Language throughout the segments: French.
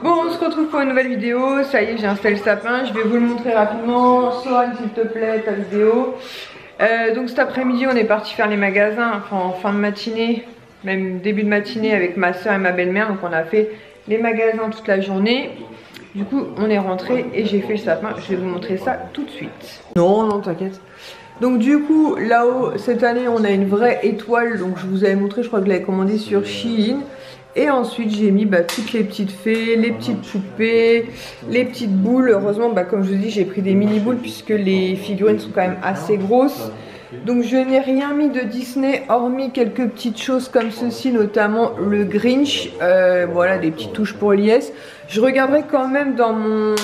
Bon, on se retrouve pour une nouvelle vidéo. Ça y est, j'ai installé le sapin. Je vais vous le montrer rapidement. Sohan, s'il te plaît, ta vidéo. Donc cet après-midi, on est parti faire les magasins, enfin en fin de matinée, même début de matinée avec ma soeur et ma belle-mère. Donc on a fait les magasins toute la journée. Du coup, on est rentré et j'ai fait le sapin. Je vais vous montrer ça tout de suite. Non, non, t'inquiète. Donc du coup, là-haut, cette année, on a une vraie étoile. Donc je vous avais montré, je crois que je l'avais commandé sur Shein. Et ensuite j'ai mis toutes les petites fées, les petites poupées, les petites boules. Heureusement, comme je vous dis, j'ai pris des mini boules puisque les figurines sont quand même assez grosses. Donc je n'ai rien mis de Disney hormis quelques petites choses comme ceci, notamment le Grinch. Voilà, des petites touches pour l'IS. Je regarderai quand même dans mon...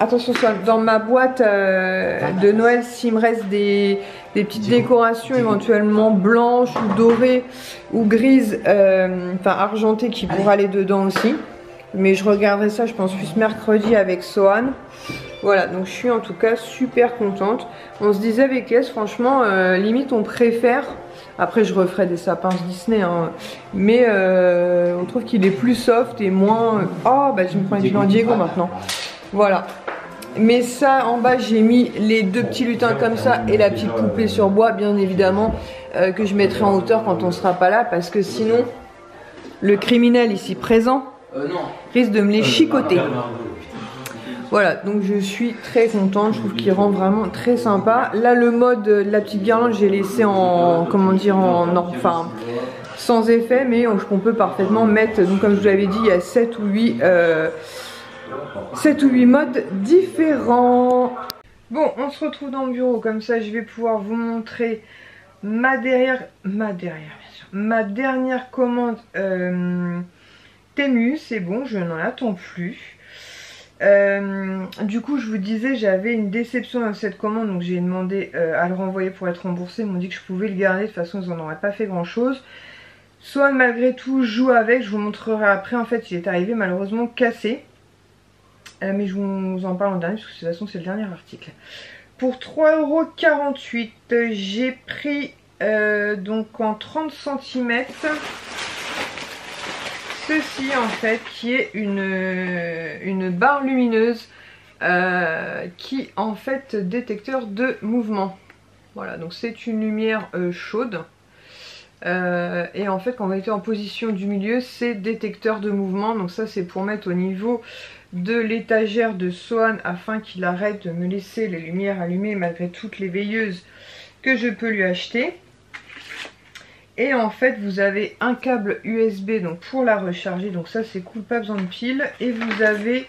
Attention, dans ma boîte de Noël, s'il me reste des petites décorations éventuellement blanches ou dorées ou grises, enfin argentées qui pourraient aller dedans aussi. Mais je regarderai ça, je pense, plus mercredi avec Sohan. Voilà, donc je suis en tout cas super contente. On se disait avec Les, franchement, limite on préfère. Après, je referai des sapins Disney, hein, mais on trouve qu'il est plus soft et moins. Oh, je me prends du Diego maintenant. Voilà. Mais ça, en bas, j'ai mis les deux petits lutins comme ça et la petite poupée sur bois, bien évidemment, que je mettrai en hauteur quand on sera pas là, parce que sinon, le criminel ici présent risque de me les chicoter. Voilà, donc je suis très contente, je trouve qu'il rend vraiment très sympa. Là, le mode de la petite guirlande, j'ai laissé en, comment dire, enfin, sans effet, mais on peut parfaitement mettre, donc comme je vous l'avais dit, il y a 7 ou 8 modes différents. Bon, on se retrouve dans le bureau, comme ça je vais pouvoir vous montrer ma dernière commande Temu. C'est bon, je n'en attends plus. Du coup, je vous disais, j'avais une déception dans cette commande, donc j'ai demandé à le renvoyer pour être remboursé. Ils m'ont dit que je pouvais le garder, de toute façon ils n'en auraient pas fait grand chose. Soit malgré tout, je joue avec, je vous montrerai après. En fait, il est arrivé malheureusement cassé. Mais je vous en parle en dernier, parce que de toute façon c'est le dernier article. Pour 3,48 €, j'ai pris donc en 30 cm ceci en fait, qui est une barre lumineuse qui en fait détecteur de mouvement. Voilà, donc c'est une lumière chaude. Et en fait quand on était en position du milieu, c'est détecteur de mouvement. Donc ça c'est pour mettre au niveau de l'étagère de Sohan afin qu'il arrête de me laisser les lumières allumées malgré toutes les veilleuses que je peux lui acheter. Et en fait vous avez un câble USB donc pour la recharger, donc ça c'est cool, pas besoin de pile. Et vous avez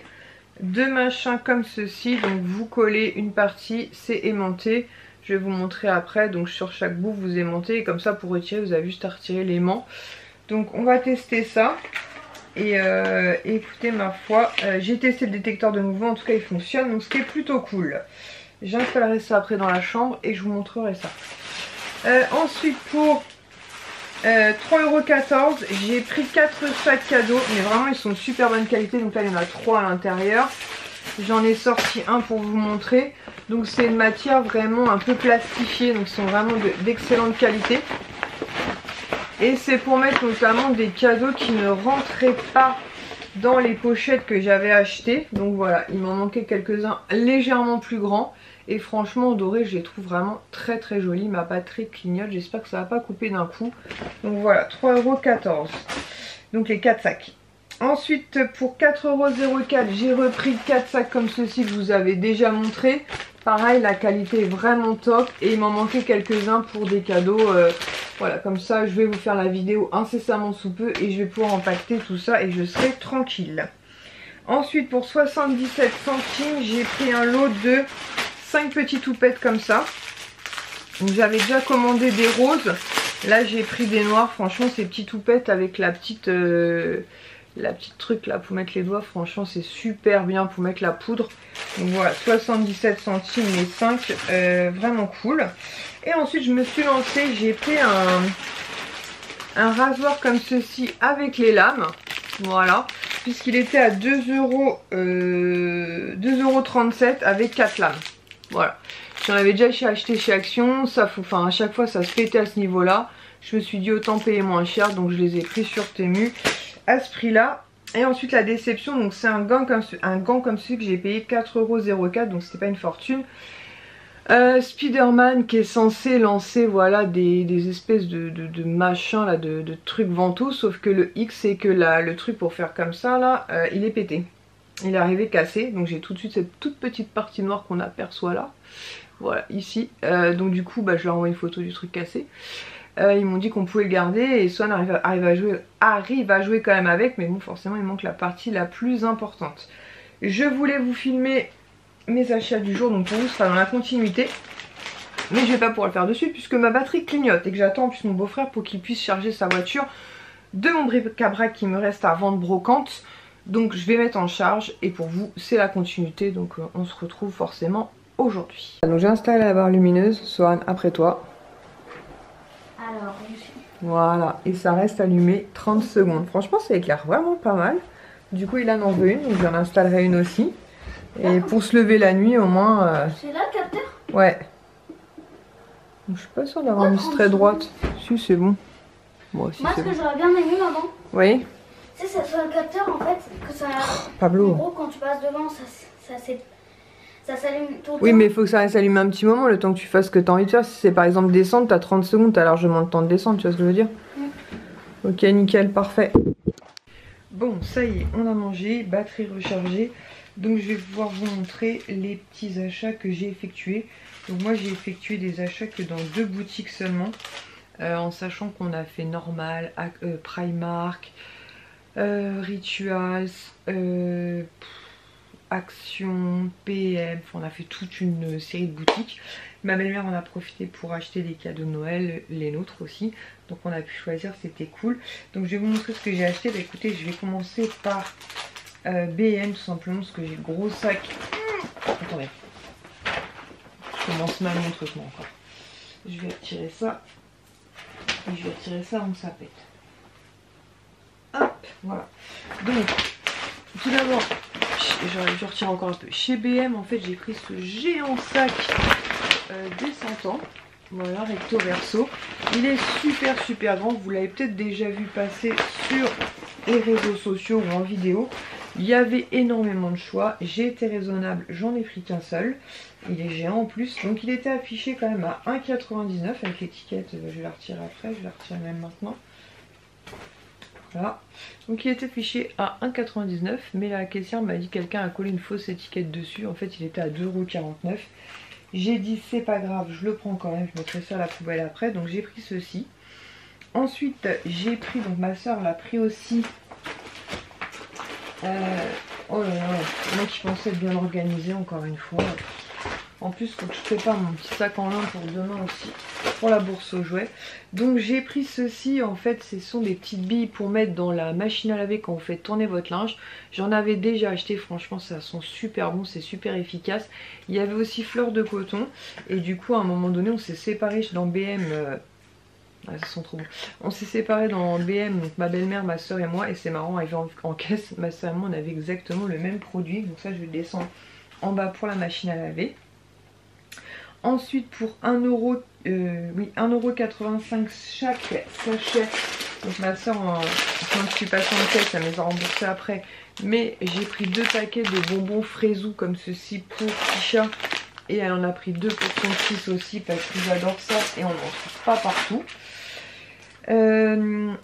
deux machins comme ceci, donc vous collez une partie, c'est aimanté. Je vais vous montrer après, donc sur chaque bout vous aimantez et comme ça pour retirer vous avez juste à retirer l'aimant. Donc on va tester ça. Et écoutez, ma foi, j'ai testé le détecteur de mouvement, en tout cas il fonctionne, donc ce qui est plutôt cool. J'installerai ça après dans la chambre et je vous montrerai ça. Ensuite pour 3,14 €, j'ai pris 4 sacs cadeaux, mais vraiment ils sont de super bonne qualité, donc là il y en a 3 à l'intérieur. J'en ai sorti un pour vous montrer, donc c'est une matière vraiment un peu plastifiée, donc ils sont vraiment d'excellente qualité. Et c'est pour mettre notamment des cadeaux qui ne rentraient pas dans les pochettes que j'avais achetées. Donc voilà, il m'en manquait quelques-uns légèrement plus grands. Et franchement, en doré, je les trouve vraiment très très jolis. Ma batterie clignote, j'espère que ça va pas couper d'un coup. Donc voilà, 3,14 €. Donc les 4 sacs. Ensuite, pour 4,04 €, j'ai repris 4 sacs comme ceci que je vous avais déjà montré. Pareil, la qualité est vraiment top. Et il m'en manquait quelques-uns pour des cadeaux. Voilà, comme ça, je vais vous faire la vidéo incessamment sous peu. Et je vais pouvoir empaqueter tout ça et je serai tranquille. Ensuite, pour 77 centimes, j'ai pris un lot de 5 petites houpettes comme ça. Donc j'avais déjà commandé des roses. Là, j'ai pris des noirs. Franchement, ces petites houpettes avec la petite truc là pour mettre les doigts, franchement c'est super bien pour mettre la poudre. Donc voilà, 77 centimes les 5, vraiment cool. Et ensuite je me suis lancée, j'ai pris un rasoir comme ceci avec les lames, voilà, puisqu'il était à 2,37 € avec 4 lames. Voilà, j'en avais déjà acheté chez Action, ça, enfin à chaque fois ça se pétait à ce niveau là. Je me suis dit autant payer moins cher, donc je les ai pris sur Temu à ce prix là. Et ensuite la déception, donc c'est un gant comme celui que j'ai payé 4,04 €, donc c'était pas une fortune. Spider-Man qui est censé lancer voilà des espèces de machins là, de trucs ventous, sauf que le X c'est que le truc pour faire comme ça là, il est pété. Il est arrivé cassé, donc j'ai tout de suite cette toute petite partie noire qu'on aperçoit là. Voilà, ici. Donc du coup, je leur envoie une photo du truc cassé. Ils m'ont dit qu'on pouvait le garder et Swan arrive à jouer quand même avec, mais bon, forcément, il manque la partie la plus importante. Je voulais vous filmer mes achats du jour, donc pour vous, ce sera dans la continuité. Mais je vais pas pouvoir le faire dessus puisque ma batterie clignote et que j'attends en plus mon beau-frère pour qu'il puisse charger sa voiture de mon bric-à-brac qui me reste à vendre brocante. Donc je vais mettre en charge et pour vous, c'est la continuité. Donc on se retrouve forcément aujourd'hui. Donc j'ai installé la barre lumineuse. Swan, après toi. Alors, je suis... Voilà, et ça reste allumé 30 secondes. Franchement, ça éclaire vraiment pas mal. Du coup, il en veut une, donc j'en installerai une aussi. Et pour se lever la nuit, au moins... C'est là le capteur? Ouais. Je suis pas sûre d'avoir mis très droite. Si, c'est bon. Bon, si, moi, ce bon. que j'aurais bien aimé, maman, oui. c'est que ça soit le capteur, en fait, que ça... Pablo. En gros, quand tu passes devant, ça s'allume tout le temps. Oui, mais il faut que ça s'allume un petit moment, le temps que tu fasses ce que tu as envie de faire. Si c'est par exemple descendre, tu as 30 secondes, tu as largement le temps de descendre, tu vois ce que je veux dire? Ok, nickel, parfait. Bon, ça y est, on a mangé, batterie rechargée. Donc je vais pouvoir vous montrer les petits achats que j'ai effectués. Donc moi j'ai effectué des achats que dans 2 boutiques seulement. En sachant qu'on a fait Normal, Primark, Rituals, Action, PM, enfin on a fait toute une série de boutiques. Ma belle-mère en a profité pour acheter des cadeaux de Noël, les nôtres aussi. Donc on a pu choisir, c'était cool. Donc je vais vous montrer ce que j'ai acheté. Bah écoutez, je vais commencer par BM tout simplement parce que j'ai le gros sac. Attendez, je commence mal mon truc moi encore. Je vais retirer ça. Et je vais retirer ça avant que ça pète. Hop, voilà. Donc, tout d'abord, je retire encore un peu. Chez BM, en fait, j'ai pris ce géant sac descendant. Voilà, recto verso. Il est super grand. Vous l'avez peut-être déjà vu passer sur les réseaux sociaux ou en vidéo. Il y avait énormément de choix. J'ai été raisonnable, j'en ai pris qu'un seul. Il est géant en plus. Donc il était affiché quand même à 1,99 € avec l'étiquette. Je vais la retirer après, je vais la retirer même maintenant. Voilà. Donc il était affiché à 1,99 €. Mais la caissière m'a dit que quelqu'un a collé une fausse étiquette dessus. En fait il était à 2,49 €. J'ai dit c'est pas grave, je le prends quand même. Je mettrai ça à la poubelle après. Donc j'ai pris ceci. Ensuite j'ai pris, donc ma soeur l'a pris aussi. Oh là là, moi qui pensais être bien organisé encore une fois. En plus, il faut que je prépare mon petit sac en lin pour demain aussi, pour la bourse aux jouets. Donc j'ai pris ceci, en fait ce sont des petites billes pour mettre dans la machine à laver quand vous faites tourner votre linge. J'en avais déjà acheté, franchement ça sent super bon, c'est super efficace. Il y avait aussi fleurs de coton et du coup à un moment donné on s'est séparés dans BM. Ah, ça sent trop bon. On s'est séparés dans BM, donc ma belle-mère, ma soeur et moi, et c'est marrant, arrivé en caisse, ma soeur et moi on avait exactement le même produit, donc ça je vais le descendre en bas pour la machine à laver. Ensuite pour 1,85 € chaque sachet, donc ma soeur, quand je suis passée en caisse, elle me les a remboursés après, mais j'ai pris 2 paquets de bonbons fraisous comme ceci pour Tisha. Et elle en a pris 2 pour son fils aussi parce qu'ils adorent ça et on n'en trouve pas partout.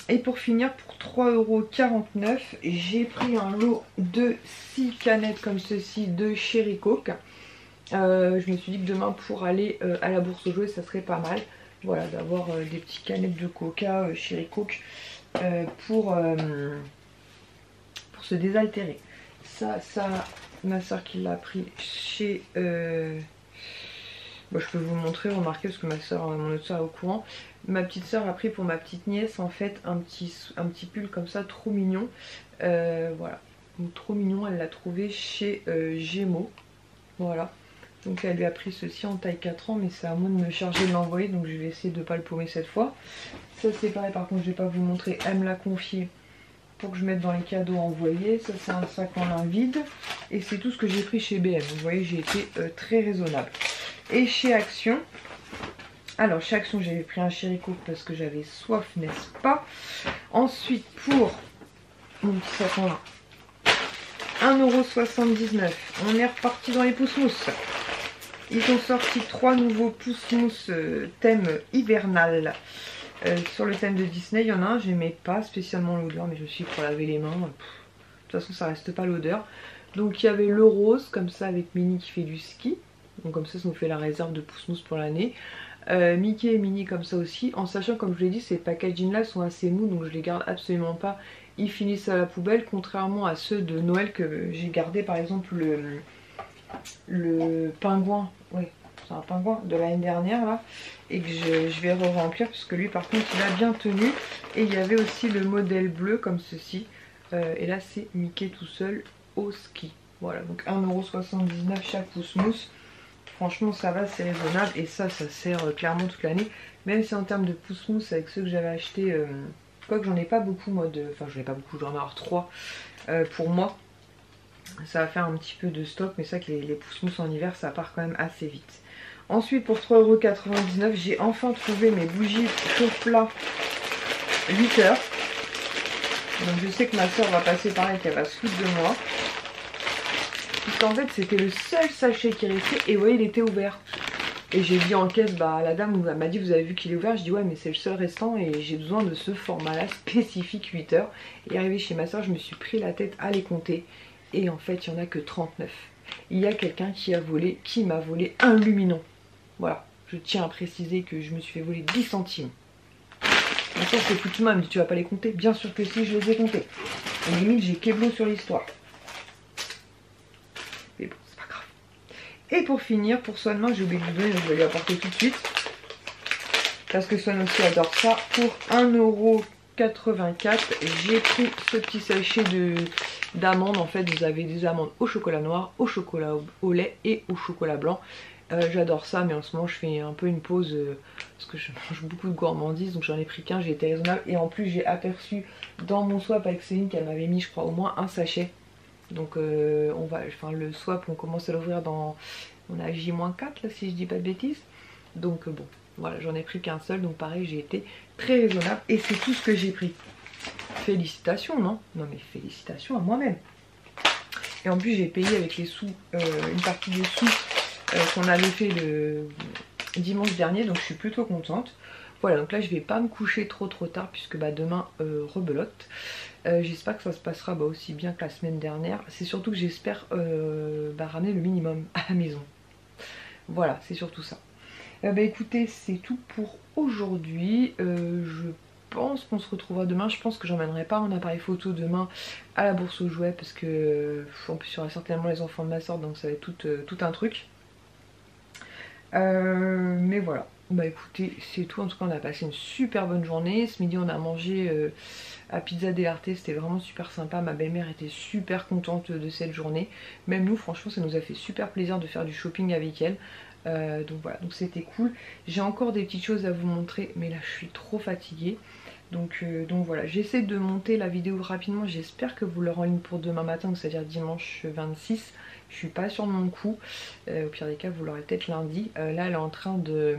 Et pour finir, pour 3,49 €, j'ai pris un lot de 6 canettes comme ceci de Cherry Coke. Je me suis dit que demain pour aller à la bourse aux jouets ça serait pas mal. Voilà, d'avoir des petites canettes de Coca, Cherry Coke pour se désaltérer. Ça, ma soeur qui l'a pris chez... Bon, je peux vous montrer, remarquer parce que mon autre soeur est au courant. Ma petite soeur a pris pour ma petite nièce en fait un petit pull comme ça, trop mignon. Voilà, donc trop mignon, elle l'a trouvé chez Gémeaux. Voilà, donc elle lui a pris ceci en taille 4 ans, mais c'est à moi de me charger de l'envoyer, donc je vais essayer de ne pas le paumer cette fois. Ça c'est pareil, par contre je vais pas vous montrer, elle me l'a confié pour que je mette dans les cadeaux envoyés. Ça c'est un sac en lin vide et c'est tout ce que j'ai pris chez BM. Vous voyez, j'ai été très raisonnable. Et chez Action, alors chez Action j'avais pris un Cherry Coke parce que j'avais soif, n'est-ce pas? Ensuite pour mon petit sac en lin, 1,79 €. On est reparti dans les pousse-mousse. Ils ont sorti 3 nouveaux pousse-mousse thème hivernal. Sur le thème de Disney, il y en a un, j'aimais pas spécialement l'odeur, mais je suis pour laver les mains. De toute façon, ça reste pas l'odeur. Donc il y avait le rose, comme ça, avec Minnie qui fait du ski. Donc comme ça nous fait la réserve de pousse-mousse pour l'année. Mickey et Minnie comme ça aussi. En sachant, comme je l'ai dit, ces packaging là sont assez mous, donc je les garde absolument pas. Ils finissent à la poubelle, contrairement à ceux de Noël que j'ai gardé, par exemple le pingouin. Oui, c'est un pingouin de l'année dernière là. Et que je vais re-remplir, parce que lui par contre il a bien tenu. Et il y avait aussi le modèle bleu comme ceci. Et là c'est Mickey tout seul au ski. Voilà, donc 1,79 € chaque pousse-mousse. Franchement ça va, c'est raisonnable. Et ça sert clairement toute l'année. Même si en termes de pousse-mousse avec ceux que j'avais acheté, quoique j'en ai pas beaucoup moi, enfin j'en ai pas beaucoup, j'en ai avoir 3 pour moi. Ça va faire un petit peu de stock, mais ça que les pousse-mousse en hiver ça part quand même assez vite. Ensuite pour 3,99 €, j'ai enfin trouvé mes bougies chauffe-plat 8 heures. Donc je sais que ma soeur va passer par là et qu'elle va se foutre de moi. Puisqu'en fait c'était le seul sachet qui restait et vous voyez il était ouvert. Et j'ai dit en caisse, bah la dame m'a dit vous avez vu qu'il est ouvert. Je dis ouais mais c'est le seul restant et j'ai besoin de ce format là spécifique 8 heures. Et arrivé chez ma soeur je me suis pris la tête à les compter. Et en fait il n'y en a que 39. Il y a quelqu'un qui m'a volé un luminon. Voilà, je tiens à préciser que je me suis fait voler 10 centimes. Ma soeur c'est foutu de moi, elle me dit tu vas pas les compter. Bien sûr que si, je les ai comptés. Et limite j'ai Keblo sur l'histoire. Mais bon, c'est pas grave. Et pour finir, pour Swan, j'ai oublié de lui donner, donc je vais lui apporter tout de suite. Parce que Swan aussi adore ça. Pour 1,84 €, j'ai pris ce petit sachet d'amandes. En fait, vous avez des amandes au chocolat noir, au chocolat au lait et au chocolat blanc. J'adore ça, mais en ce moment je fais un peu une pause parce que je mange beaucoup de gourmandises, donc j'en ai pris qu'un, j'ai été raisonnable. Et en plus j'ai aperçu dans mon swap avec Céline qu'elle m'avait mis je crois au moins un sachet. Donc le swap on commence à l'ouvrir dans, on a J-4 là si je dis pas de bêtises. Donc bon, voilà, j'en ai pris qu'un seul, donc pareil j'ai été très raisonnable et c'est tout ce que j'ai pris. Félicitations, non? Non mais félicitations à moi-même. Et en plus j'ai payé avec les sous, une partie des sous qu'on avait fait le dimanche dernier, donc je suis plutôt contente. Voilà, donc là je vais pas me coucher trop tard puisque bah, demain rebelote. J'espère que ça se passera aussi bien que la semaine dernière. C'est surtout que j'espère ramener le minimum à la maison. Voilà, c'est surtout ça. Écoutez, c'est tout pour aujourd'hui. Je pense qu'on se retrouvera demain. Je pense que j'emmènerai pas mon appareil photo demain à la bourse aux jouets parce que en plus il y aura certainement les enfants de ma soeur, donc ça va être tout un truc. Mais voilà, bah écoutez, c'est tout. En tout cas on a passé une super bonne journée. Ce midi on a mangé à Pizza dell'Arte, c'était vraiment super sympa. Ma belle-mère était super contente de cette journée. Même nous franchement ça nous a fait super plaisir de faire du shopping avec elle. Donc voilà, donc c'était cool. J'ai encore des petites choses à vous montrer, mais là je suis trop fatiguée. Donc voilà, j'essaie de monter la vidéo rapidement. J'espère que vous l'aurez en ligne pour demain matin, c'est-à-dire dimanche 26. Je suis pas sûre de mon coup. Au pire des cas, vous l'aurez peut-être lundi. Là, elle est en train de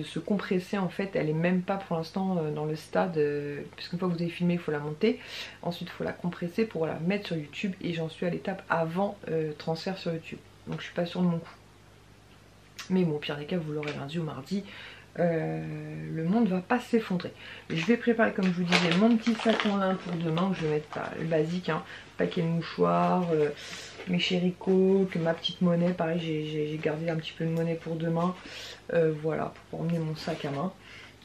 se compresser en fait. Elle est même pas pour l'instant dans le stade. Puisqu'une fois que vous avez filmé, il faut la monter. Ensuite, il faut la compresser pour la mettre sur YouTube. Et j'en suis à l'étape avant transfert sur YouTube. Donc je suis pas sûre de mon coup. Mais bon, au pire des cas, vous l'aurez lundi ou mardi. Le monde va pas s'effondrer. Je vais préparer, comme je vous disais, mon petit sac en lin pour demain. Où je vais mettre le basique, hein, paquet de mouchoirs, mes chéricots, ma petite monnaie. Pareil, j'ai gardé un petit peu de monnaie pour demain. Voilà, pour emmener mon sac à main.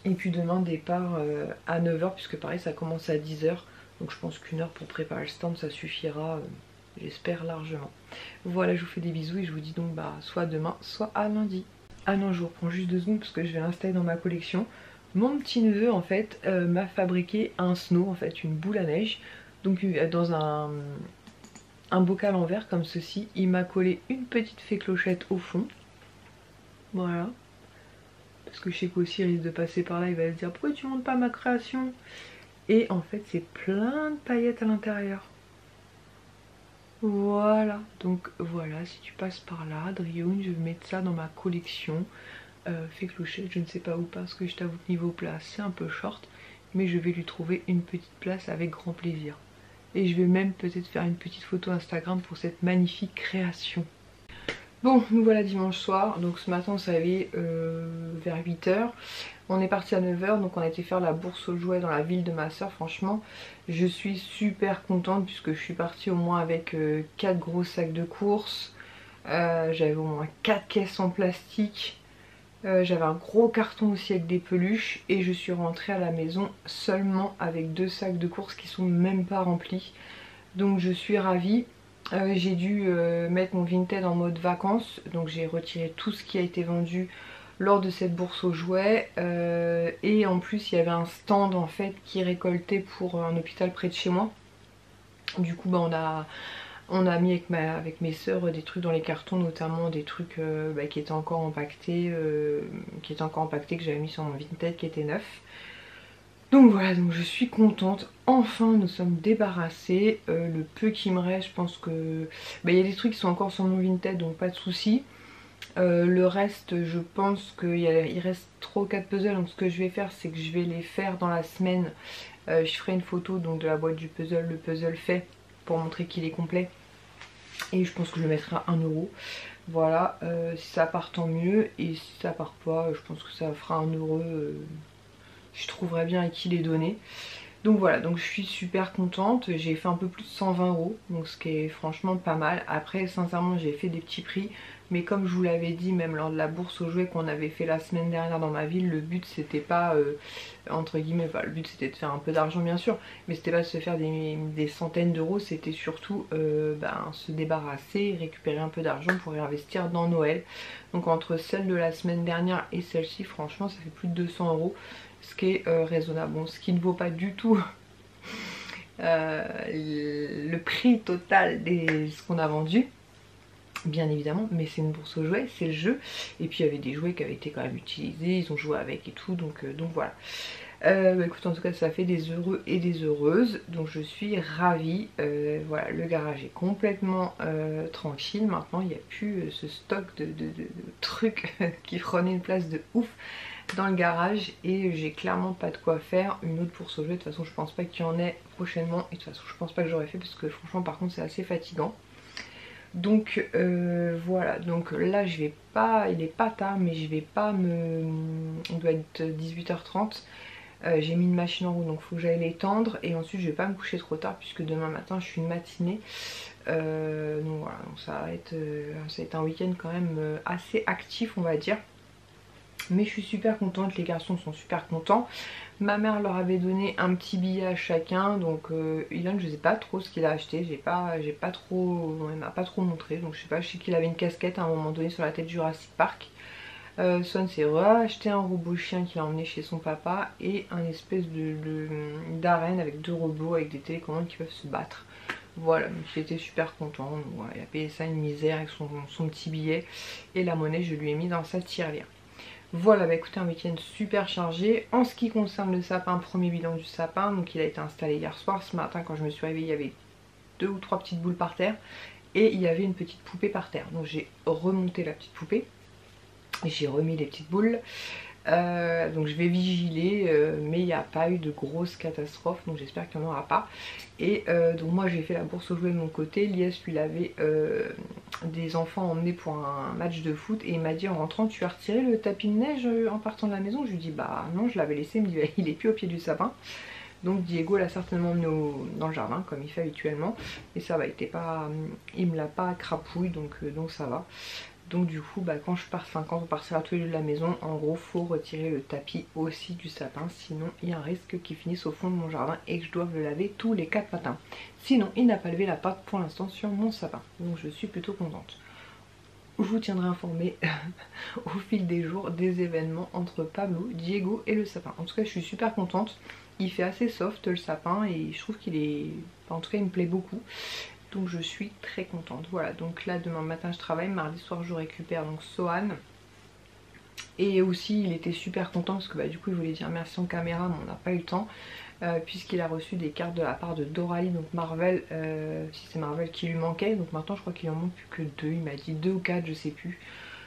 Et puis demain, départ à 9 h, puisque pareil, ça commence à 10 h. Donc je pense qu'1 heure pour préparer le stand, ça suffira. J'espère largement. Voilà, je vous fais des bisous et je vous dis donc soit demain, soit à lundi. Ah non, je vous reprends juste 2 secondes parce que je vais l'installer dans ma collection. Mon petit neveu en fait m'a fabriqué un snow, en fait une boule à neige. Donc dans un bocal en verre comme ceci. Il m'a collé une petite fée clochette au fond. Voilà. Parce que je sais qu'aussi il risque de passer par là, il va se dire pourquoi tu montes pas ma création. Et en fait c'est plein de paillettes à l'intérieur. Voilà, donc voilà, si tu passes par là, Drioun, je vais mettre ça dans ma collection. Fée clochette, je ne sais pas où parce que je t'avoue que niveau place c'est un peu short, mais je vais lui trouver une petite place avec grand plaisir. Et je vais même peut-être faire une petite photo Instagram pour cette magnifique création. Bon, nous voilà dimanche soir, donc ce matin on s'est réveillé vers 8 h. On est parti à 9 h, donc on a été faire la bourse aux jouets dans la ville de ma soeur. Franchement, je suis super contente puisque je suis partie au moins avec 4 gros sacs de courses. J'avais au moins 4 caisses en plastique. J'avais un gros carton aussi avec des peluches. Et je suis rentrée à la maison seulement avec 2 sacs de courses qui sont même pas remplis. Donc je suis ravie. J'ai dû mettre mon Vinted en mode vacances. Donc j'ai retiré tout ce qui a été vendu lors de cette bourse aux jouets. Et en plus il y avait un stand en fait qui récoltait pour un hôpital près de chez moi. Du coup bah, on a mis avec mes sœurs des trucs dans les cartons, notamment des trucs bah, qui étaient encore empaquetés, que j'avais mis sur mon Vinted qui était neuf. Donc voilà, donc je suis contente, enfin nous sommes débarrassés. Le peu qui me reste, je pense que bah, y a des trucs qui sont encore sur mon Vinted, donc pas de soucis. Le reste, je pense qu'il reste 3 ou 4 puzzles, donc ce que je vais faire c'est que je vais les faire dans la semaine. Je ferai une photo donc de la boîte du puzzle, le puzzle fait, pour montrer qu'il est complet. Et je pense que je le mettrai à 1 €. Voilà, si ça part tant mieux, et si ça part pas, je pense que ça fera 1 €. Je trouverai bien à qui les donner. Donc voilà, donc je suis super contente. J'ai fait un peu plus de 120 €, donc ce qui est franchement pas mal. Après sincèrement j'ai fait des petits prix, mais comme je vous l'avais dit même lors de la bourse aux jouets qu'on avait fait la semaine dernière dans ma ville, le but c'était pas entre guillemets, enfin, le but c'était de faire un peu d'argent bien sûr, mais c'était pas de se faire des centaines d'euros, c'était surtout se débarrasser, récupérer un peu d'argent pour réinvestir dans Noël. Donc entre celle de la semaine dernière et celle-ci, franchement ça fait plus de 200 €. Ce qui est raisonnable, bon, ce qui ne vaut pas du tout le prix total de ce qu'on a vendu, bien évidemment, mais c'est une bourse aux jouets, c'est le jeu. Et puis il y avait des jouets qui avaient été quand même utilisés, ils ont joué avec et tout, donc voilà. Bah, écoute, en tout cas ça fait des heureux et des heureuses, donc je suis ravie. Voilà, le garage est complètement tranquille maintenant, il n'y a plus ce stock de trucs qui prenaient une place de ouf dans le garage, et j'ai clairement pas de quoi faire une autre bourse aux jouets. De toute façon je pense pas qu'il y en ait prochainement, et de toute façon je pense pas que j'aurais fait, parce que franchement par contre c'est assez fatigant. Donc voilà, donc là je vais pas, il est pas tard, mais je vais pas on doit être 18 h 30. J'ai mis une machine en route, donc faut que j'aille l'étendre, et ensuite je vais pas me coucher trop tard puisque demain matin je suis une matinée. Donc voilà, donc ça va être un week-end quand même assez actif on va dire. Mais je suis super contente, les garçons sont super contents. Ma mère leur avait donné un petit billet à chacun, donc Ilan je sais pas trop ce qu'il a acheté, elle m'a pas trop montré, donc je sais qu'il avait une casquette à un moment donné sur la tête Jurassic Park. Swan s'est racheté un robot chien qu'il a emmené chez son papa, et un espèce d'arène avec 2 robots avec des télécommandes qui peuvent se battre. Voilà, donc il était super content, donc, voilà, il a payé ça une misère avec son petit billet, et la monnaie je lui ai mis dans sa tirelire. Voilà, bah écoutez, un week-end super chargé. En ce qui concerne le sapin, premier bilan du sapin, donc il a été installé hier soir. Ce matin quand je me suis réveillée, il y avait 2 ou 3 petites boules par terre, et il y avait une petite poupée par terre. Donc j'ai remonté la petite poupée, et j'ai remis les petites boules. Donc je vais vigiler, mais il n'y a pas eu de grosse catastrophe, donc j'espère qu'il n'y en aura pas. Et donc moi j'ai fait la bourse aux jouets de mon côté. Lies lui il avait des enfants emmenés pour un match de foot, et il m'a dit en rentrant: tu as retiré le tapis de neige en partant de la maison? Je lui dis bah non, je l'avais laissé. Il me dit bah, il est plus au pied du sapin. Donc Diego l'a certainement emmené dans le jardin comme il fait habituellement, et ça va, il me l'a pas crapouille, donc ça va. Donc du coup quand je pars, quand on partira tous les deux de la maison, en gros faut retirer le tapis aussi du sapin, sinon il y a un risque qu'il finisse au fond de mon jardin et que je doive le laver tous les 4 matins. Sinon il n'a pas levé la patte pour l'instant sur mon sapin, donc je suis plutôt contente. Je vous tiendrai informé au fil des jours des événements entre Pablo, Diego et le sapin. En tout cas je suis super contente, il fait assez soft le sapin, et je trouve qu'il est, en tout cas il me plaît beaucoup. Donc je suis très contente. Voilà, donc là demain matin je travaille, mardi soir je récupère donc Sohan. Et aussi il était super content parce que du coup il voulait dire merci en caméra, mais on n'a pas eu le temps. Puisqu'il a reçu des cartes de la part de Doralie, donc Marvel, si c'est Marvel qui lui manquait. Donc maintenant je crois qu'il en manque plus que 2, il m'a dit 2 ou 4, je sais plus.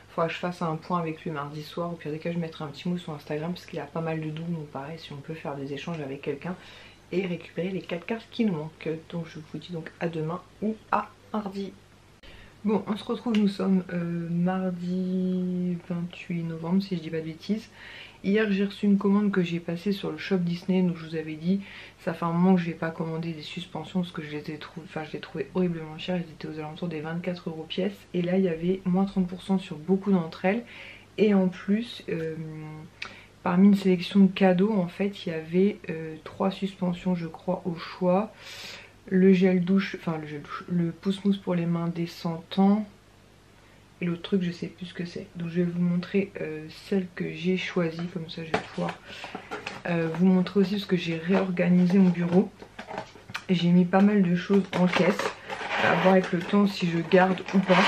Faudra que je fasse un point avec lui mardi soir. Au pire des cas je mettrai un petit mot sur Instagram parce qu'il a pas mal de doubles, donc pareil si on peut faire des échanges avec quelqu'un, et récupérer les 4 cartes qui nous manquent. Donc je vous dis donc à demain ou à mardi. Bon, on se retrouve, nous sommes mardi 28 novembre si je dis pas de bêtises. Hier j'ai reçu une commande que j'ai passée sur le shop Disney, donc je vous avais dit, ça fait un moment que je n'ai pas commandé des suspensions parce que je les ai trouvées horriblement chères, elles étaient aux alentours des 24 € pièce. Et là il y avait moins 30% sur beaucoup d'entre elles. Et en plus, parmi une sélection de cadeaux, en fait, il y avait 3 suspensions je crois au choix. Le gel douche, le pousse-mousse pour les mains des 100 ans. Et l'autre truc je sais plus ce que c'est. Donc je vais vous montrer celle que j'ai choisie. Comme ça je vais pouvoir vous montrer aussi parce que j'ai réorganisé mon bureau. J'ai mis pas mal de choses en caisse. À voir avec le temps si je garde ou pas.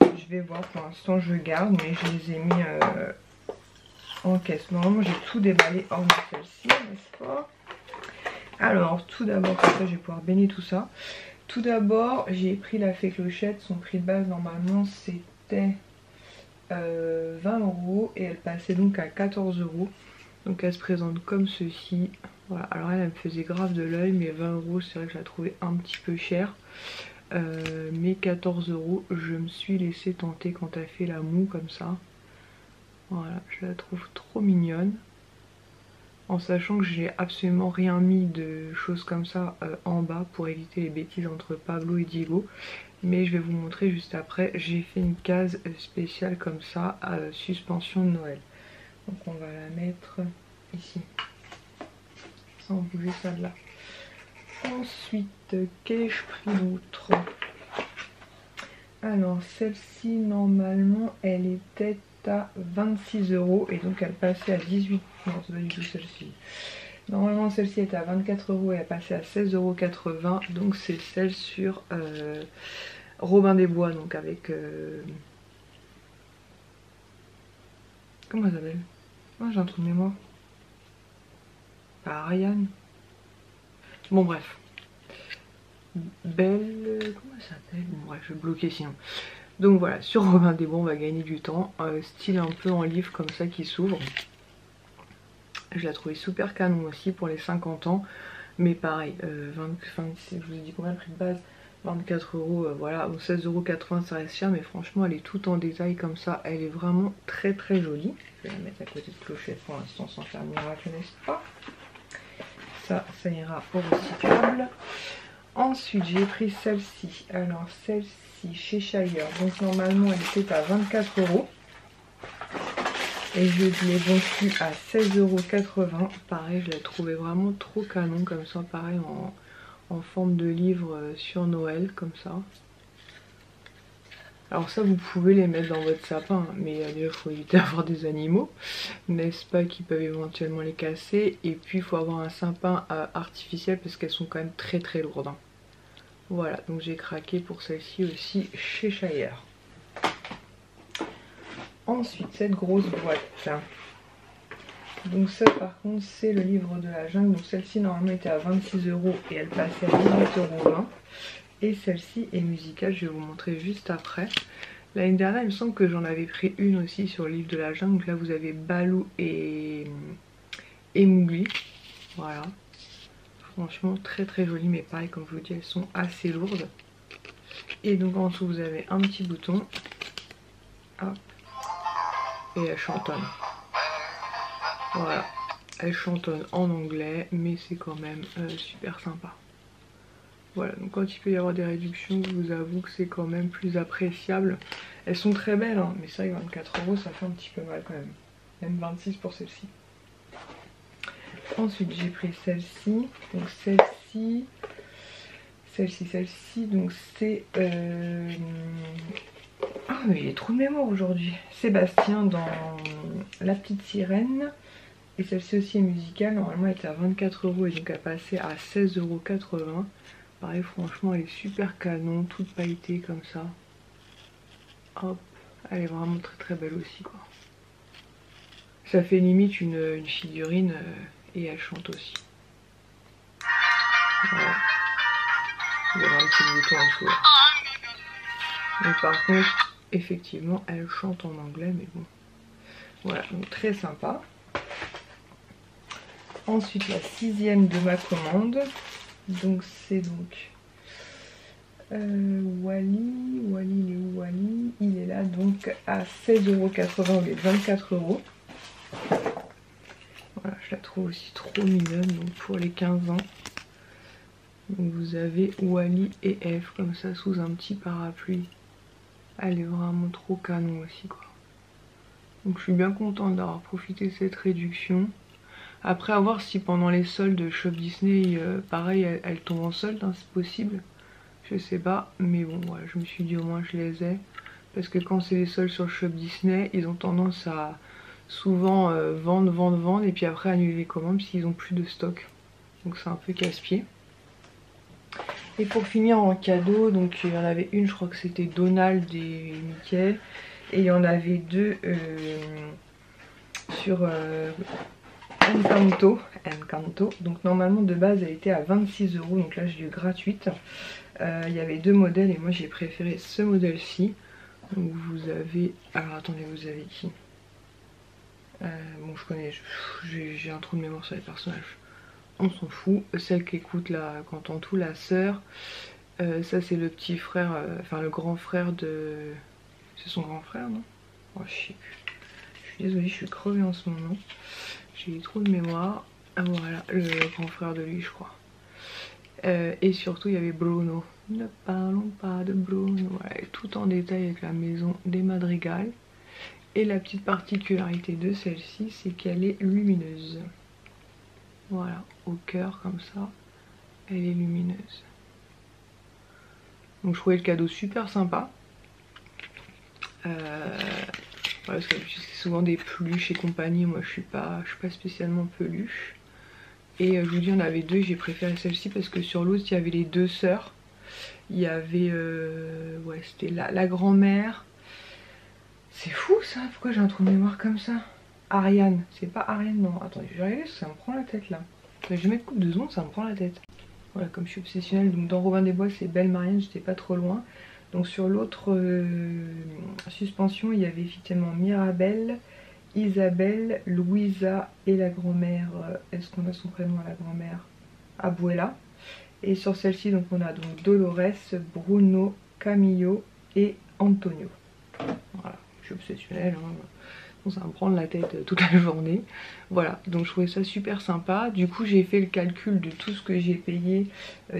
Je vais voir, pour l'instant je garde, mais je les ai mis en caisse. Normalement j'ai tout déballé hormis celle-ci, n'est-ce pas? Alors tout d'abord, comme ça je vais pouvoir baigner tout ça. Tout d'abord, j'ai pris la fée clochette. Son prix de base normalement c'était 20 € et elle passait donc à 14 €. Donc elle se présente comme ceci. Voilà, alors elle me faisait grave de l'œil, mais 20 € c'est vrai que je la trouvais un petit peu chère. Mais 14 €, je me suis laissé tenter quand elle fait la moue comme ça. Voilà, je la trouve trop mignonne. En sachant que j'ai absolument rien mis de choses comme ça en bas pour éviter les bêtises entre Pablo et Diego. Mais je vais vous montrer juste après. J'ai fait une case spéciale comme ça à suspension de Noël. Donc on va la mettre ici. Sans bouger ça de là. Ensuite, qu'ai-je pris d'autre? Alors celle-ci normalement elle était à 26 € et donc elle passait à 18. Non, c'est pas du tout celle-ci. Normalement celle-ci était à 24 € et elle passait à 16,80 €. Donc c'est celle sur Robin des Bois, donc avec comment elle s'appelle? Oh, j'ai un trou de mémoire. Pas Ariane. Bon bref. Belle. Comment elle s'appelle? Bon bref, je vais bloquer sinon. Donc voilà, sur Robin des Bois on va gagner du temps. Style un peu en livre comme ça qui s'ouvre. Je la trouvais super canon aussi pour les 50 ans. Mais pareil, je vous ai dit combien le prix de base? 24 €, voilà, 16,80 € ça reste cher, mais franchement elle est toute en détail comme ça, elle est vraiment très très jolie. Je vais la mettre à côté de clochette pour l'instant sans faire miracle, n'est-ce pas? Ça ira au recyclable. Ensuite j'ai pris celle-ci, alors celle-ci chez Shire, donc normalement elle était à 24 € et je l'ai vendue à 16,80 €. Pareil, je la trouvais vraiment trop canon comme ça, pareil en forme de livre sur Noël comme ça. Alors ça vous pouvez les mettre dans votre sapin, mais déjà il faut éviter d'avoir des animaux, n'est-ce pas, qui peuvent éventuellement les casser. Et puis il faut avoir un sapin artificiel parce qu'elles sont quand même très très lourdes. Voilà, donc j'ai craqué pour celle-ci aussi chez Shire. Ensuite cette grosse boîte. Donc ça par contre c'est le livre de la jungle. Donc celle-ci normalement était à 26 € et elle passait à 18,20 €. Et celle-ci est musicale, je vais vous montrer juste après. L'année dernière il me semble que j'en avais pris une aussi sur le livre de la jungle. Donc là vous avez Balou et Mowgli. Voilà. Franchement très très jolie, mais pareil comme je vous dis elles sont assez lourdes. Et donc en dessous vous avez un petit bouton. Hop. Et elle chantonne. Voilà. Elle chantonne en anglais, mais c'est quand même super sympa. Voilà, donc quand il peut y avoir des réductions, je vous avoue que c'est quand même plus appréciable. Elles sont très belles, hein, mais c'est vrai que 24 € ça fait un petit peu mal quand même. Même 26 pour celle-ci. Ensuite j'ai pris celle-ci. Donc celle-ci, donc c'est... Ah mais j'ai trop de mémoire aujourd'hui. Sébastien dans La Petite Sirène. Et celle-ci aussi est musicale. Normalement elle était à 24 € et donc elle passait à 16,80 €. Pareil, franchement elle est super canon, toute pailletée comme ça. Hop, elle est vraiment très très belle aussi quoi. Ça fait limite une figurine et elle chante aussi. Voilà. Il y a un petit bouton en dessous. Donc par contre, effectivement, elle chante en anglais, mais bon. Voilà, donc très sympa. Ensuite la 6e de ma commande. Donc c'est donc Wally. Wally, il est où Wally? Il est là donc à 16,80 € au lieu de 24 €. Voilà, je la trouve aussi trop mignonne donc pour les 15 ans. Donc vous avez Wally et F comme ça sous un petit parapluie. Elle est vraiment trop canon aussi quoi. Donc je suis bien contente d'avoir profité de cette réduction. Après à voir si pendant les soldes Shop Disney, pareil elle tombe en solde, hein, c'est possible. Je sais pas, mais bon voilà, je me suis dit au moins je les ai. Parce que quand c'est les soldes sur Shop Disney, ils ont tendance à souvent vendre et puis après annuler les commandes s'ils ont plus de stock. Donc c'est un peu casse-pied. Et pour finir en cadeau, donc il y en avait une, je crois que c'était Donald et Mickey. Et il y en avait deux sur Encanto. Donc normalement de base elle était à 26 €, donc là j'ai eu gratuite. Il y avait deux modèles et moi j'ai préféré ce modèle-ci. Donc vous avez... Alors attendez, vous avez qui? Bon je connais, j'ai un trou de mémoire sur les personnages. On s'en fout. Celle qui écoute la Cantantou, la sœur. Ça c'est le petit frère, enfin le grand frère de... C'est son grand frère non? Oh, je sais plus. Je suis désolée, je suis crevée en ce moment. J'ai trop de mémoire. Ah voilà, le grand frère de lui je crois. Et surtout il y avait Bruno. Ne parlons pas de Bruno. Voilà, tout en détail avec la maison des Madrigal. Et la petite particularité de celle-ci, c'est qu'elle est lumineuse. Voilà, au cœur comme ça, elle est lumineuse. Donc je trouvais le cadeau super sympa. Parce que c'est souvent des peluches et compagnie, moi je suis pas spécialement peluche. Et je vous dis, on avait deux, j'ai préféré celle-ci parce que sur l'autre il y avait les deux sœurs. Il y avait, ouais c'était la grand-mère. C'est fou ça, pourquoi j'ai un trou de mémoire comme ça? Ariane, c'est pas Ariane, non, attendez, je vais regarder, ça me prend la tête là. Je vais mettre coupe de secondes, ça me prend la tête. Voilà, comme je suis obsessionnelle, donc dans Robin des Bois c'est Belle Marianne, j'étais pas trop loin. Donc sur l'autre suspension, il y avait effectivement Mirabelle, Isabelle, Louisa et la grand-mère, est-ce qu'on a son prénom à la grand-mère? Abuela. Et sur celle-ci, donc on a donc Dolores, Bruno, Camillo et Antonio. Voilà, je suis obsessionnelle, hein. Donc ça va me prendre la tête toute la journée. Voilà, donc je trouvais ça super sympa. Du coup j'ai fait le calcul de tout ce que j'ai payé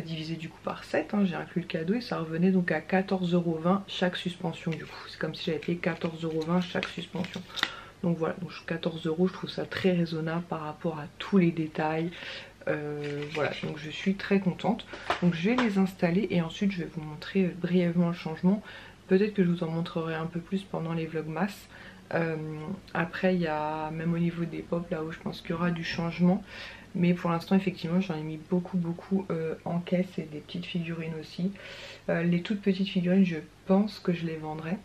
divisé du coup par 7, hein. J'ai inclus le cadeau et ça revenait donc à 14,20 € chaque suspension du coup. C'est comme si j'avais payé 14,20 € chaque suspension. Donc voilà, donc 14 €, je trouve ça très raisonnable par rapport à tous les détails. Voilà, donc je suis très contente. Donc je vais les installer et ensuite je vais vous montrer brièvement le changement. Peut-être que je vous en montrerai un peu plus pendant les vlogmas. Après il y a même au niveau des pop là où je pense qu'il y aura du changement. Mais pour l'instant effectivement j'en ai mis beaucoup en caisse et des petites figurines aussi. Les toutes petites figurines je pense que je les vendrai.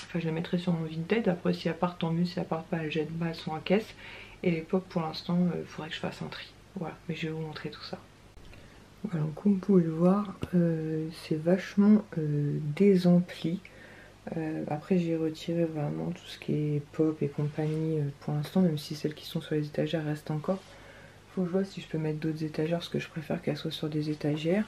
Enfin je les mettrai sur mon Vinted. Après si elles partent tant mieux, si elles partent pas elles jettent pas, elles sont en caisse. Et les pop pour l'instant il faudrait que je fasse un tri. Voilà, mais je vais vous montrer tout ça. Voilà, donc comme vous pouvez le voir, c'est vachement désempli. Après j'ai retiré vraiment tout ce qui est pop et compagnie pour l'instant, même si celles qui sont sur les étagères restent encore. Faut que je vois si je peux mettre d'autres étagères parce que je préfère qu'elles soient sur des étagères.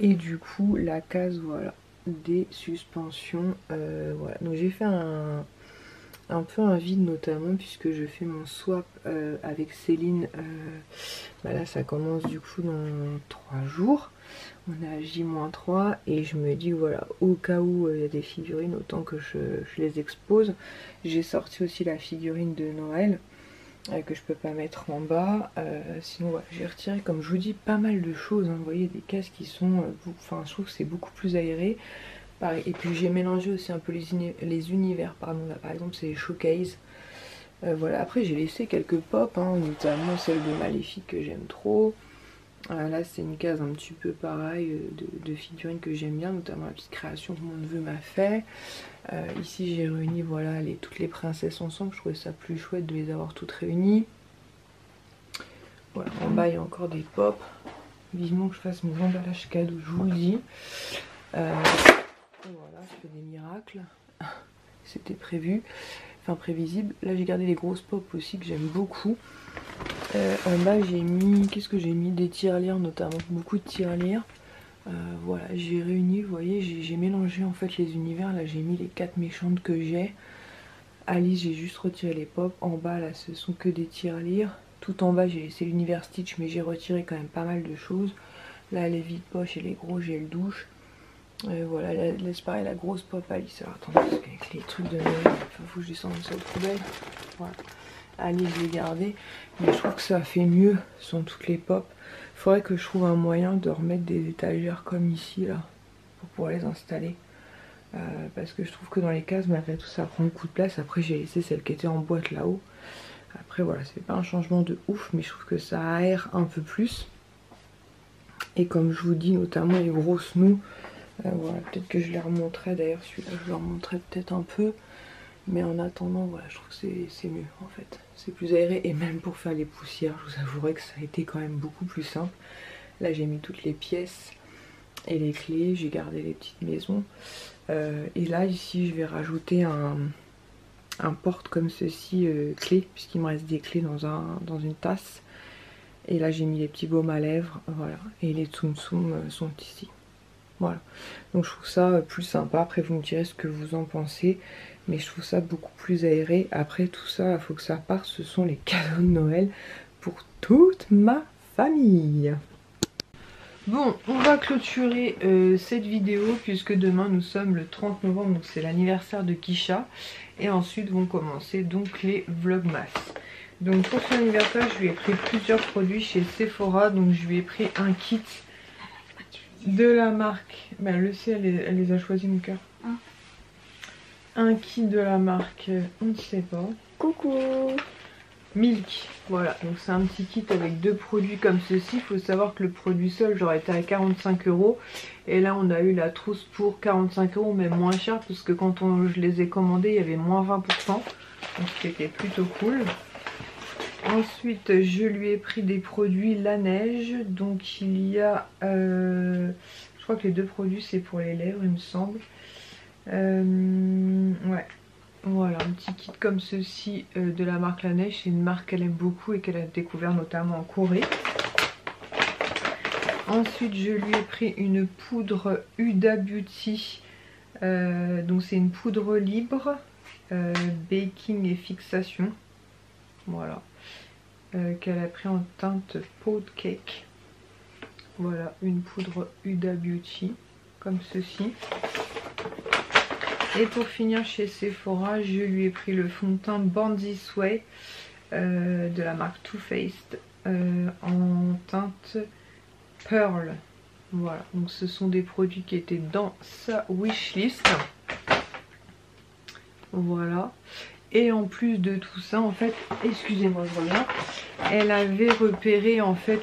Et du coup la case voilà des suspensions, voilà. Donc j'ai fait un peu un vide notamment puisque je fais mon swap avec Céline. Bah là ça commence du coup dans 3 jours. On est à J-3 et je me dis voilà, au cas où il y a des figurines, autant que je les expose. J'ai sorti aussi la figurine de Noël que je peux pas mettre en bas. Sinon voilà, j'ai retiré comme je vous dis pas mal de choses, hein. Vous voyez des cases qui sont, enfin je trouve que c'est beaucoup plus aéré. Pareil. Et puis j'ai mélangé aussi un peu les univers, pardon, là par exemple c'est les showcase. Voilà, après j'ai laissé quelques pop, hein, notamment celle de Maléfique que j'aime trop. Là c'est une case un petit peu pareil de figurines que j'aime bien, notamment la petite création que mon neveu m'a fait. Ici j'ai réuni voilà toutes les princesses ensemble, je trouvais ça plus chouette de les avoir toutes réunies. Voilà, en bas il y a encore des pop. Vivement que je fasse mes emballages cadeaux, je vous le dis. Voilà, je fais des miracles. C'était prévu, enfin prévisible. Là j'ai gardé les grosses pop aussi que j'aime beaucoup. En bas j'ai mis, qu'est-ce que j'ai mis? Des tirelires notamment, beaucoup de tirelires. Voilà, j'ai réuni, vous voyez, j'ai mélangé en fait les univers. Là j'ai mis les 4 méchantes que j'ai. Alice, j'ai juste retiré les pop. En bas là ce sont que des tirelires. Tout en bas j'ai laissé l'univers Stitch, mais j'ai retiré quand même pas mal de choses. Là les vides poches et les gros gels douche. Voilà, là c'est pareil, la grosse pop Alice. Alors attendez, parce qu'avec les trucs de Noël, il faut que je descende de cette poubelle. Voilà. Allez, je vais garder, mais je trouve que ça fait mieux sans toutes les pop. Faudrait que je trouve un moyen de remettre des étagères comme ici là pour pouvoir les installer, parce que je trouve que dans les cases malgré tout ça prend beaucoup de place. Après j'ai laissé celle qui était en boîte là-haut. Après voilà, c'est pas un changement de ouf, mais je trouve que ça aère un peu plus. Et comme je vous dis, notamment les grosses noues, voilà, peut-être que je les remonterai. D'ailleurs celui-là je le remonterai peut-être un peu. Mais en attendant, voilà, je trouve que c'est mieux en fait. C'est plus aéré, et même pour faire les poussières, je vous avouerai que ça a été quand même beaucoup plus simple. Là j'ai mis toutes les pièces et les clés, j'ai gardé les petites maisons. Et là ici je vais rajouter un porte comme ceci, clé, puisqu'il me reste des clés dans une tasse. Et là j'ai mis les petits baumes à lèvres, voilà. Et les tsum tsum sont ici. Voilà, donc je trouve ça plus sympa. Après vous me direz ce que vous en pensez, mais je trouve ça beaucoup plus aéré. Après tout ça, il faut que ça parte, ce sont les cadeaux de Noël pour toute ma famille. Bon, on va clôturer cette vidéo puisque demain nous sommes le 30 novembre, donc c'est l'anniversaire de Kisha. Et ensuite vont commencer donc les vlogmas. Donc pour son anniversaire, je lui ai pris plusieurs produits chez Sephora. Donc je lui ai pris un kit de la marque, ben elle le sait, elle les a choisis mon cœur. Un kit de la marque, on ne sait pas. Coucou. Milk, voilà, donc c'est un petit kit avec 2 produits comme ceci. Il faut savoir que le produit seul j'aurais été à 45 €. Et là on a eu la trousse pour 45 €, mais moins cher, parce que quand je les ai commandés il y avait moins 20%. Donc c'était plutôt cool. Ensuite je lui ai pris des produits La Neige. Donc il y a je crois que les 2 produits c'est pour les lèvres il me semble. Ouais, voilà, un petit kit comme ceci de la marque La Neige. C'est une marque qu'elle aime beaucoup et qu'elle a découvert notamment en Corée. Ensuite je lui ai pris une poudre Huda Beauty. Donc c'est une poudre libre, baking et fixation. Voilà. Qu'elle a pris en teinte Pound Cake. Voilà, une poudre Huda Beauty comme ceci. Et pour finir chez Sephora, je lui ai pris le fond de teint Born This Way de la marque Too Faced en teinte Pearl. Voilà, donc ce sont des produits qui étaient dans sa wishlist. Voilà. Et en plus de tout ça, en fait, excusez-moi, je reviens. Elle avait repéré en fait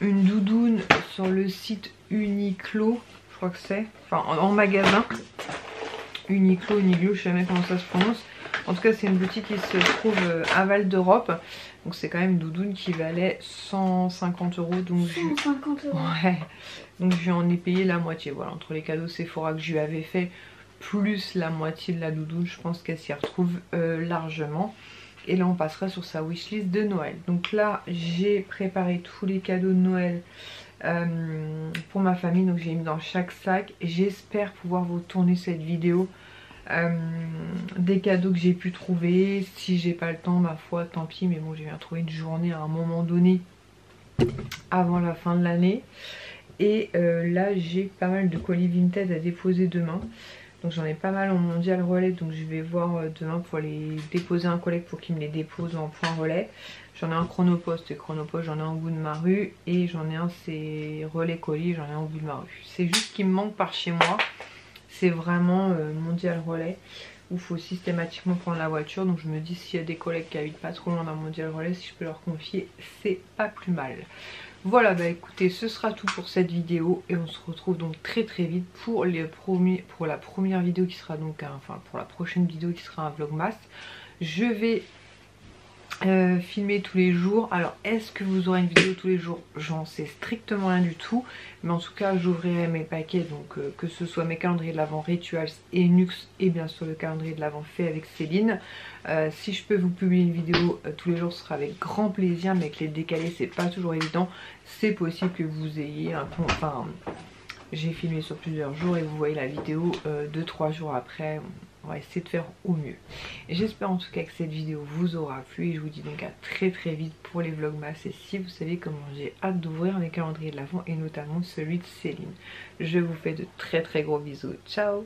une doudoune sur le site Uniqlo, je crois que c'est, enfin en magasin. Uniqlo, Uniqlo, je sais jamais comment ça se prononce. En tout cas, c'est une boutique qui se trouve à Val d'Europe. Donc c'est quand même une doudoune qui valait 150 €. Donc 150 €. Ouais. Donc je lui en ai payé la moitié. Voilà, entre les cadeaux Sephora que je lui avais fait, plus la moitié de la doudoune, je pense qu'elle s'y retrouve largement. Et là on passera sur sa wishlist de Noël. Donc là j'ai préparé tous les cadeaux de Noël pour ma famille. Donc j'ai mis dans chaque sac. J'espère pouvoir vous tourner cette vidéo des cadeaux que j'ai pu trouver. Si j'ai pas le temps, ma foi, tant pis. Mais bon, j'ai bien trouvé une journée à un moment donné avant la fin de l'année. Et là j'ai pas mal de colis Vinted à déposer demain. Donc j'en ai pas mal en mondial relais, donc je vais voir demain pour les déposer un collègue pour qu'il me les dépose en point relais. J'en ai un Chronopost, et Chronopost j'en ai un au bout de ma rue, et j'en ai un c'est relais colis, j'en ai un au bout de ma rue. C'est juste qu'il me manque par chez moi, c'est vraiment mondial relais, où il faut systématiquement prendre la voiture. Donc je me dis, s'il y a des collègues qui habitent pas trop loin d'un mondial relais, si je peux leur confier, c'est pas plus mal. Voilà, bah écoutez, ce sera tout pour cette vidéo et on se retrouve donc très vite pour la première vidéo qui sera donc, enfin pour la prochaine vidéo qui sera un vlogmas. Je vais filmer tous les jours. Alors est-ce que vous aurez une vidéo tous les jours? J'en sais strictement rien du tout, mais en tout cas j'ouvrirai mes paquets, donc que ce soit mes calendriers de l'Avent Rituals et Nux, et bien sûr le calendrier de l'Avent fait avec Céline. Si je peux vous publier une vidéo tous les jours, ce sera avec grand plaisir, mais avec les décalés c'est pas toujours évident. C'est possible que vous ayez un compte, enfin j'ai filmé sur plusieurs jours et vous voyez la vidéo 2-3 jours après. On va essayer de faire au mieux. J'espère en tout cas que cette vidéo vous aura plu et je vous dis donc à très très vite pour les vlogmas. Et si vous savez comment j'ai hâte d'ouvrir mes calendriers de l'Avent et notamment celui de Céline. Je vous fais de très très gros bisous. Ciao!